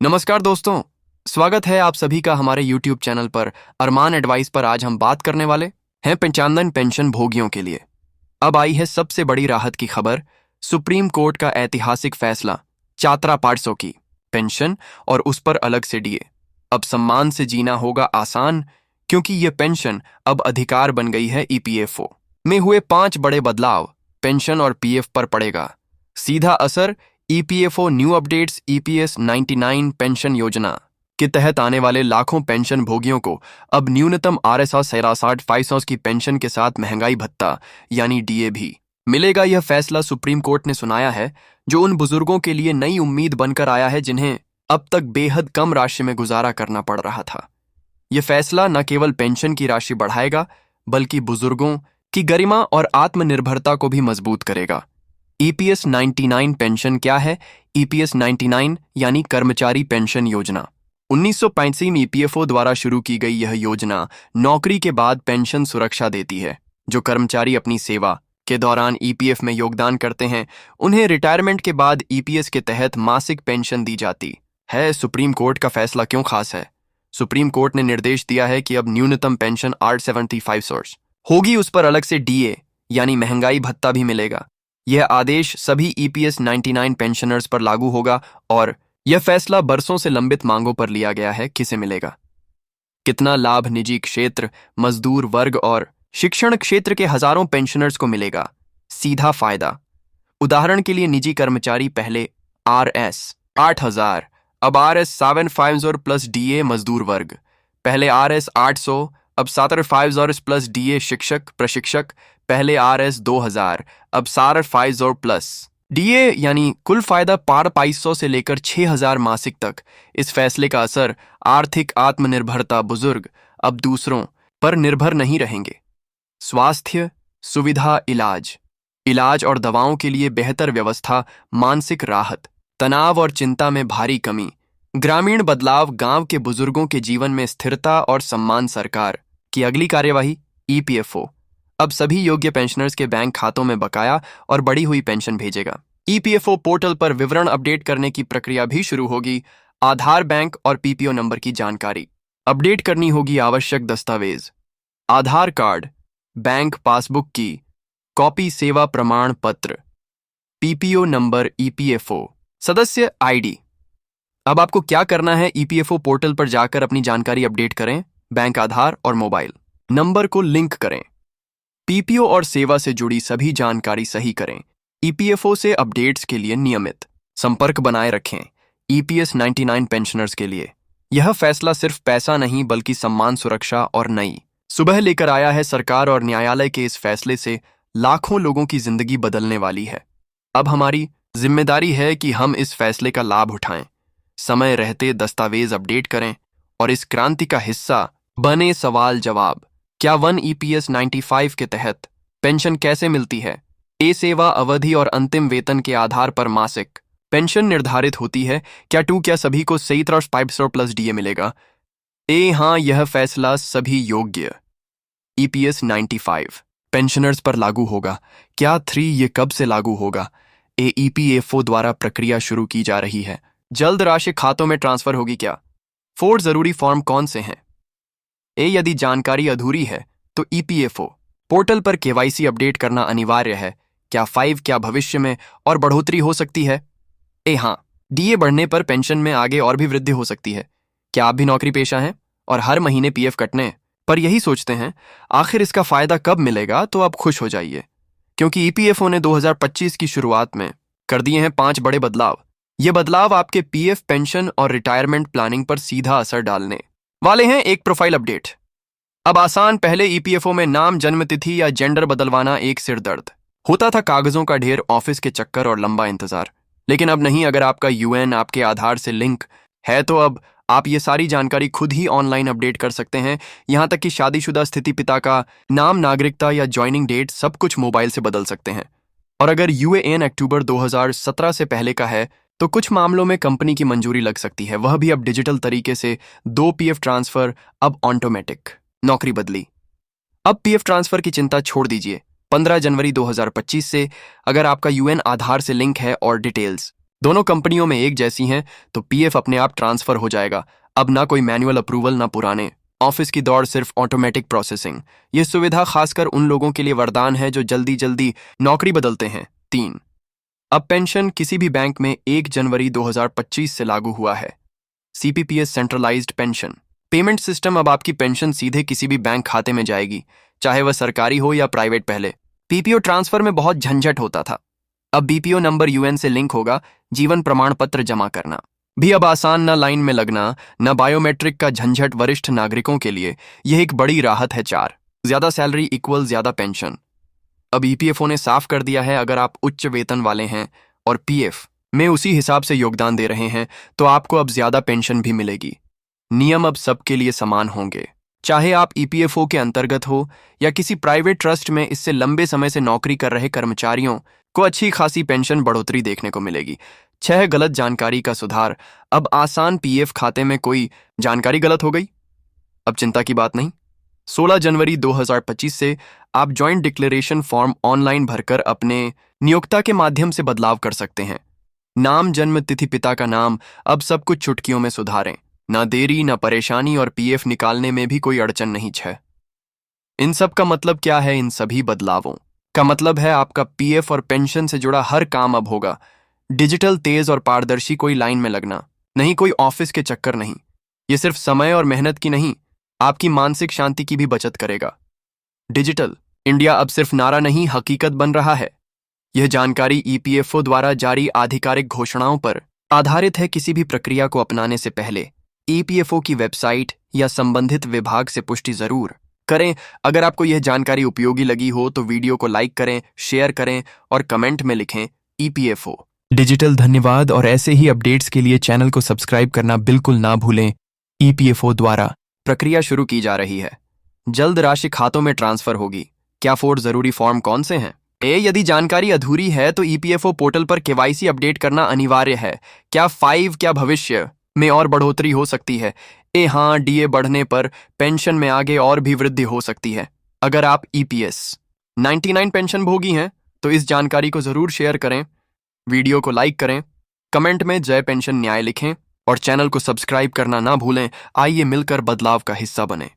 नमस्कार दोस्तों। स्वागत है आप सभी का हमारे YouTube चैनल पर अरमान एडवाइस पर। आज हम बात करने वाले हैं पंचानन पेंशन भोगियों के लिए। अब आई है सबसे बड़ी राहत की खबर। सुप्रीम कोर्ट का ऐतिहासिक फैसला। चात्रा 500 की पेंशन और उस पर अलग से डीए। अब सम्मान से जीना होगा आसान, क्योंकि ये पेंशन अब अधिकार बन गई है। ईपीएफओ में हुए 5 बड़े बदलाव पेंशन और पीएफ पर पड़ेगा सीधा असर। EPFO new updates. EPS 99 pension योजना के तहत आने वाले लाखों पेंशन भोगियों को अब न्यूनतम RSR 67,500 की पेंशन के साथ महंगाई भत्ता यानी डीए भी मिलेगा। यह फैसला सुप्रीम कोर्ट ने सुनाया है, जो उन बुजुर्गों के लिए नई उम्मीद बनकर आया है जिन्हें अब तक बेहद कम राशि में गुजारा करना पड़ रहा था। यह फैसला न केवल पेंशन की राशि बढ़ाएगा, बल्कि बुजुर्गों की गरिमा और आत्मनिर्भरता को भी मजबूत करेगा। ईपीएस 99 पेंशन क्या है? ईपीएस 99 यानी कर्मचारी पेंशन योजना। 1985 में ईपीएफओ द्वारा शुरू की गई यह योजना नौकरी के बाद पेंशन सुरक्षा देती है। जो कर्मचारी अपनी सेवा के दौरान ईपीएफ में योगदान करते हैं, उन्हें रिटायरमेंट के बाद ईपीएस के तहत मासिक पेंशन दी जाती है। सुप्रीम कोर्ट का फैसला क्यों खास है? सुप्रीम कोर्ट ने निर्देश दिया है कि अब न्यूनतम पेंशन 875 सोर्स होगी, उस पर अलग से डीए यानी महंगाई भत्ता भी मिलेगा। यह आदेश सभी ईपीएस 99 पेंशनर्स पर लागू होगा और यह फैसला बरसों से लंबित मांगों पर लिया गया है। किसे मिलेगा? कितना लाभ निजी क्षेत्र, मजदूर वर्ग और शिक्षण क्षेत्र के हजारों पेंशनर्स को मिलेगा? सीधा फायदा। उदाहरण के लिए निजी कर्मचारी पहले RS 8,000, अब RS 750 प्लस डीए। मजदूर वर्ग पहले RS 800, अब 750 प्लस डीए। शिक्षक प्रशिक्षक पहले RS 2,000, अब 750 प्लस डीए, यानी कुल फायदा 500 से लेकर 6,000 मासिक तक। इस फैसले का असर आर्थिक आत्मनिर्भरता। बुजुर्ग अब दूसरों पर निर्भर नहीं रहेंगे। स्वास्थ्य सुविधा, इलाज और दवाओं के लिए बेहतर व्यवस्था, मानसिक राहत, तनाव और चिंता में भारी कमी, ग्रामीण बदलाव, गांव के बुजुर्गों के जीवन में स्थिरता और सम्मान। सरकार की अगली कार्यवाही। ईपीएफओ अब सभी योग्य पेंशनर्स के बैंक खातों में बकाया और बढ़ी हुई पेंशन भेजेगा। ईपीएफओ पोर्टल पर विवरण अपडेट करने की प्रक्रिया भी शुरू होगी। आधार, बैंक और पीपीओ नंबर की जानकारी अपडेट करनी होगी। आवश्यक दस्तावेज: आधार कार्ड, बैंक पासबुक की कॉपी, सेवा प्रमाण पत्र, पीपीओ नंबर, ईपीएफओ सदस्य आईडी। अब आपको क्या करना है? ईपीएफओ पोर्टल पर जाकर अपनी जानकारी अपडेट करें। बैंक, आधार और मोबाइल नंबर को लिंक करें। पीपीओ और सेवा से जुड़ी सभी जानकारी सही करें। ईपीएफओ से अपडेट्स के लिए नियमित संपर्क बनाए रखें। ईपीएस 99 पेंशनर्स के लिए यह फैसला सिर्फ पैसा नहीं, बल्कि सम्मान, सुरक्षा और नई सुबह लेकर आया है। सरकार और न्यायालय के इस फैसले से लाखों लोगों की जिंदगी बदलने वाली है। अब हमारी जिम्मेदारी है कि हम इस फैसले का लाभ उठाएं। समय रहते दस्तावेज अपडेट करें और इस क्रांति का हिस्सा बने। सवाल जवाब: क्या 1 ईपीएस 95 के तहत पेंशन कैसे मिलती है? ए, सेवा अवधि और अंतिम वेतन के आधार पर मासिक पेंशन निर्धारित होती है। क्या सभी को 7,500 प्लस डीए मिलेगा? ए, हाँ, यह फैसला सभी योग्य ईपीएस 95 पेंशनर्स पर लागू होगा। क्या 3, ये कब से लागू होगा? ए, ईपीएफओ द्वारा प्रक्रिया शुरू की जा रही है। जल्द राशि खातों में ट्रांसफर होगी। क्या 4 जरूरी फॉर्म कौन से हैं? ए, यदि जानकारी अधूरी है तो ईपीएफओ पोर्टल पर केवाईसी अपडेट करना अनिवार्य है। क्या 5, क्या भविष्य में और बढ़ोतरी हो सकती है? ए, हाँ, डीए बढ़ने पर पेंशन में आगे और भी वृद्धि हो सकती है। क्या आप भी नौकरी पेशा हैं और हर महीने पीएफ कटने पर यही सोचते हैं आखिर इसका फायदा कब मिलेगा? तो आप खुश हो जाइए, क्योंकि ईपीएफओ ने 2025 की शुरुआत में कर दिए हैं 5 बड़े बदलाव। ये बदलाव आपके पीएफ, पेंशन और रिटायरमेंट प्लानिंग पर सीधा असर डालने वाले हैं। एक प्रोफाइल अपडेट अब आसान। पहले ईपीएफओ में नाम, जन्मतिथि या जेंडर बदलवाना एक सिर दर्द होता था, कागजों का ढेर, ऑफिस के चक्कर और लंबा इंतजार। लेकिन अब नहीं। अगर आपका यूएन आपके आधार से लिंक है तो अब आप ये सारी जानकारी खुद ही ऑनलाइन अपडेट कर सकते हैं। यहां तक कि शादीशुदा स्थिति, पिता का नाम, नागरिकता या ज्वाइनिंग डेट, सब कुछ मोबाइल से बदल सकते हैं। और अगर यूएएन अक्टूबर 2017 से पहले का है तो कुछ मामलों में कंपनी की मंजूरी लग सकती है, वह भी अब डिजिटल तरीके से। 2 पीएफ ट्रांसफर अब ऑटोमेटिक। नौकरी बदली, अब पीएफ ट्रांसफर की चिंता छोड़ दीजिए। 15 जनवरी 2025 से अगर आपका यूएन आधार से लिंक है और डिटेल्स दोनों कंपनियों में एक जैसी हैं, तो पीएफ अपने आप ट्रांसफर हो जाएगा। अब ना कोई मैनुअल अप्रूवल ना पुराने ऑफिस की दौड़, सिर्फ ऑटोमेटिक प्रोसेसिंग। यह सुविधा खासकर उन लोगों के लिए वरदान है जो जल्दी जल्दी नौकरी बदलते हैं। 3, अब पेंशन किसी भी बैंक में 1 जनवरी 2025 से लागू हुआ है। सीपीपीएस सेंट्रलाइज्ड पेंशन पेमेंट सिस्टम। अब आपकी पेंशन सीधे किसी भी बैंक खाते में जाएगी, चाहे वह सरकारी हो या प्राइवेट। पहले पीपीओ ट्रांसफर में बहुत झंझट होता था। अब बीपीओ नंबर यूएन से लिंक होगा, जीवन प्रमाण पत्र जमा करना भी अब आसान। न लाइन में लगना, न बायोमेट्रिक का झंझट। वरिष्ठ नागरिकों के लिए यह एक बड़ी राहत है। 4, ज्यादा सैलरी इक्वल ज्यादा पेंशन। अब ईपीएफओ ने साफ कर दिया है, अगर आप उच्च वेतन वाले हैं और पीएफ में उसी हिसाब से योगदान दे रहे हैं, तो आपको अब ज्यादा पेंशन भी मिलेगी। नियम अब सबके लिए समान होंगे, चाहे आप ईपीएफओ के अंतर्गत हो या किसी प्राइवेट ट्रस्ट में। इससे लंबे समय से नौकरी कर रहे कर्मचारियों को अच्छी खासी पेंशन बढ़ोतरी देखने को मिलेगी। 6, गलत जानकारी का सुधार। अब आसान, पीएफ खाते में कोई जानकारी गलत हो गई, अब चिंता की बात नहीं। 16 जनवरी 2025 से आप जॉइंट डिक्लेरेशन फॉर्म ऑनलाइन भरकर अपने नियोक्ता के माध्यम से बदलाव कर सकते हैं। नाम, जन्म तिथि, पिता का नाम, अब सब कुछ चुटकियों में सुधारें। ना देरी, ना परेशानी, और पीएफ निकालने में भी कोई अड़चन नहीं। 6, इन सब का मतलब क्या है? इन सभी बदलावों का मतलब है आपका पीएफ और पेंशन से जुड़ा हर काम अब होगा डिजिटल, तेज और पारदर्शी। कोई लाइन में लगना नहीं, कोई ऑफिस के चक्कर नहीं। ये सिर्फ समय और मेहनत की नहीं, आपकी मानसिक शांति की भी बचत करेगा। डिजिटल इंडिया अब सिर्फ नारा नहीं, हकीकत बन रहा है। यह जानकारी ईपीएफओ द्वारा जारी आधिकारिक घोषणाओं पर आधारित है। किसी भी प्रक्रिया को अपनाने से पहले ईपीएफओ की वेबसाइट या संबंधित विभाग से पुष्टि जरूर करें। अगर आपको यह जानकारी उपयोगी लगी हो तो वीडियो को लाइक करें, शेयर करें और कमेंट में लिखें ईपीएफओ डिजिटल। धन्यवाद, और ऐसे ही अपडेट्स के लिए चैनल को सब्सक्राइब करना बिल्कुल ना भूलें। ईपीएफओ द्वारा प्रक्रिया शुरू की जा रही है, जल्द राशि खातों में ट्रांसफर होगी। क्या 4 जरूरी फॉर्म कौन से हैं? यदि जानकारी अधूरी है तो ईपीएफओ पोर्टल पर केवाईसी अपडेट करना अनिवार्य है। क्या 5, क्या भविष्य में और बढ़ोतरी हो सकती है? हाँ, डीए बढ़ने पर पेंशन में आगे और भी वृद्धि हो सकती है। अगर आप ईपीएस 99 पेंशन भोगी हैं तो इस जानकारी को जरूर शेयर करें, वीडियो को लाइक करें, कमेंट में जय पेंशन न्याय लिखें और चैनल को सब्सक्राइब करना ना भूलें। आइए मिलकर बदलाव का हिस्सा बने।